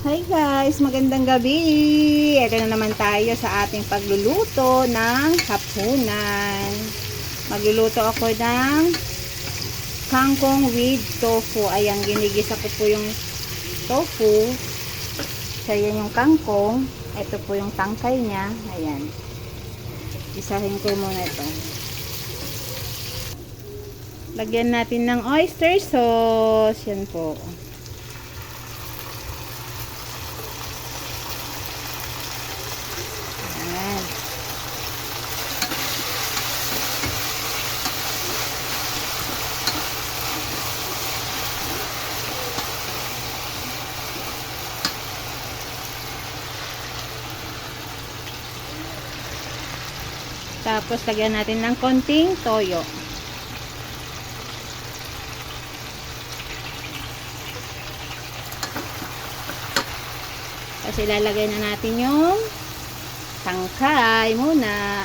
Hi guys, magandang gabi. Ito na naman tayo sa ating pagluluto ng hapunan. Magluluto ako ng kangkong with tofu. Ayan, ginigisa ko po yung tofu. So, yan yung kangkong. Ito po yung tangkay niya. Ayan. Isahin ko muna ito. Lagyan natin ng oyster sauce. Yan po. Tapos, lagyan natin ng konting toyo. Kasi ilalagay na natin yung tangkay muna.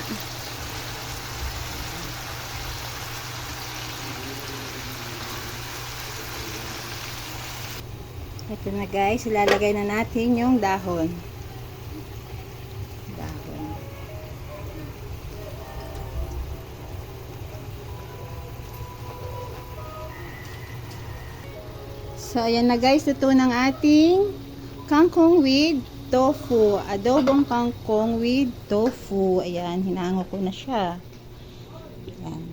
Ito na guys, ilalagay na natin yung dahon. So, ayan na guys, ito ng ating kangkong with tofu. Adobong kangkong with tofu. Ayan, hinango ko na siya. Ayan.